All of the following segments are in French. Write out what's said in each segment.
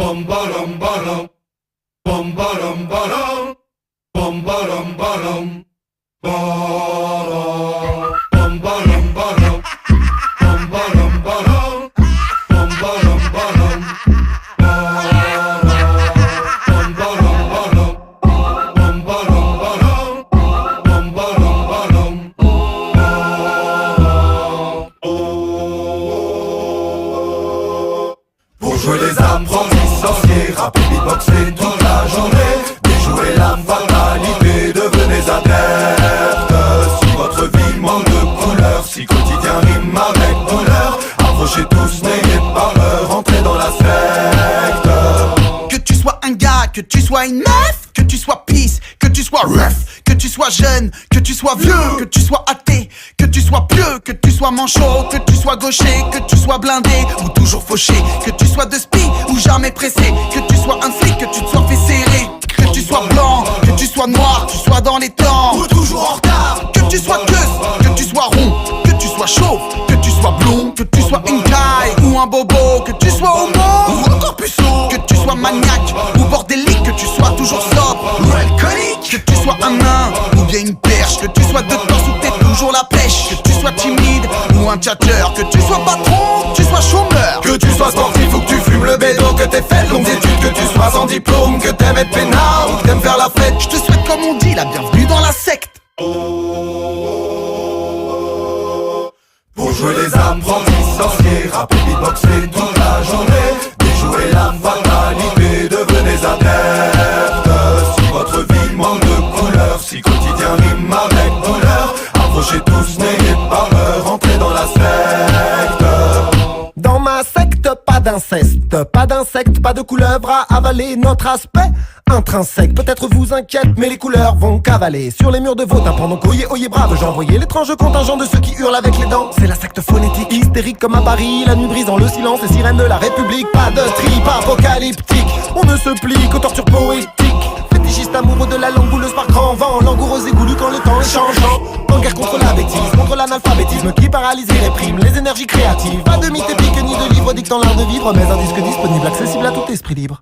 Bum bum bum bum bum bum bum bum bum Pour jouer les âmes, prendre les sorciers, rapper, beatboxer toute la journée, déjouer l'âme fatalité, devenez adeptes. Si votre vie manque de couleur, si quotidien rime avec douleur, approchez tous, n'ayez pas peur, entrez dans la secte. Que tu sois un gars, que tu sois une meuf, que tu sois peace, que tu sois ref, que tu sois jeune, que tu sois vieux, que tu sois athée, que tu sois pieux, que tu sois manchot, que tu sois gaucher, que tu sois blindé ou toujours fauché, que tu sois de spi ou jamais pressé, que tu sois un flic, que tu te sois fait serrer, que tu sois blanc, que tu sois noir, que tu sois dans les temps ou toujours en retard, que tu sois queue, que tu sois rond, que tu sois chauve, que tu sois blond, que tu sois une caille ou un bobo, que tu sois homo ou encore puceau, que tu sois maniaque ou bordélique, que tu sois toujours sobre ou alcoolique, que tu sois un nain ou bien une perche, que tu sois de temps ou t'es toujours la pêche, que tu sois timide ou un tchatcheur, que tu sois patron, que tu sois chômeur, que tu sois sportif ou que tu fumes le bédo, que t'aies fait de longues études, que tu sois sans diplôme, que t'aimes être peinard ou que t'aimes faire la fête. Je te souhaite, comme on dit, la bienvenue dans la secte. Pour jouer les âmes, prendre les sorciers, rapper, beatboxer toute la journée, déjouer l'âme fatalité, devenez adeptes. Si votre vie manque de couleur, si quotidien rime avec douleur, approchez tous, n'ayez pas peur, entrez dans la secte. Dans ma secte, pas d'inceste, pas d'insectes, pas de couleuvre à avaler. Notre aspect intrinsèque peut-être vous inquiète, mais les couleurs vont cavaler sur les murs de vos tympans. Donc oyez, oyez brave, j'ai envoyé l'étrange contingent de ceux qui hurlent avec les dents. C'est la secte phonétique, hystérique comme à Paris, la nuit brisant le silence, les sirènes de la République. Pas de trip apocalyptique, on ne se plie qu'aux tortures poétiques. Fétichiste amoureux de la langue bouleuse par grand vent, langoureuse et goulue quand le temps est changeant. En guerre contre la bêtise, contre l'analphabétisme qui paralyse et réprime les énergies créatives. Pas de mythe épique ni de livre dictant l'art de vivre, mais un disque disponible, accessible à tout esprit libre.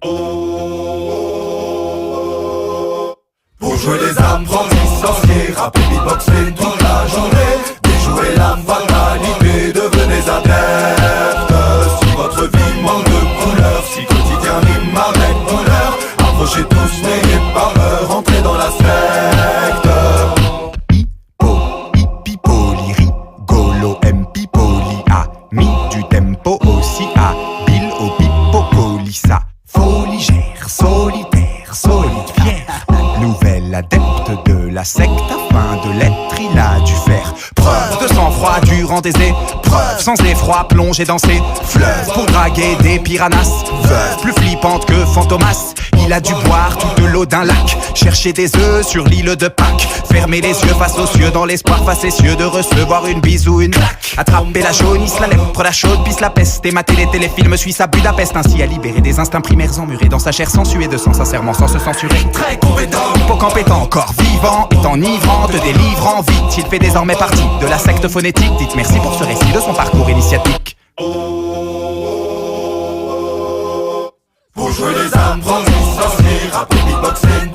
Pour jouer les âmes, prendre les sorciers, rapper, beatboxer toute la journée, déjouer l'âme fatalité, devenez adeptes. Si votre vie manque de couleur, si quotidien rime avec douleur, approchez tous, n'ayez pas peur, entrez dans la secte. Hippipoli, rigolo, empipoli, ami du tempo aussi, habile au pipopolissa, foligère, solitaire, solide, fier. Nouvel adepte de la secte, afin de l'être, il a dû faire preuve de sang-froid durant des épreuves, sans effroi plongé dans ses fleuves pour draguer des piranhas, veuve plus flippante que Fantomas. Il a dû boire toute l'eau d'un lac, chercher des œufs sur l'île de Pâques, fermer les yeux face aux cieux dans l'espoir facétieux de recevoir une bise ou une claque. Attraper la jaunisse, la lèpre, la chaude, pisse la peste, et mater les téléfilms suisses à Budapest, ainsi à libérer des instincts primaires emmurés dans sa chair sensuée de sang, sincèrement sans se censurer. Très compétent, Hippocampe encore vivant, est enivrant, te délivrant vite. Il fait désormais partie de la secte phonétique. Dites merci pour ce récit de son parcours initiatique. pour jouer les âmes, prendre les sorciers, rapper, beatboxer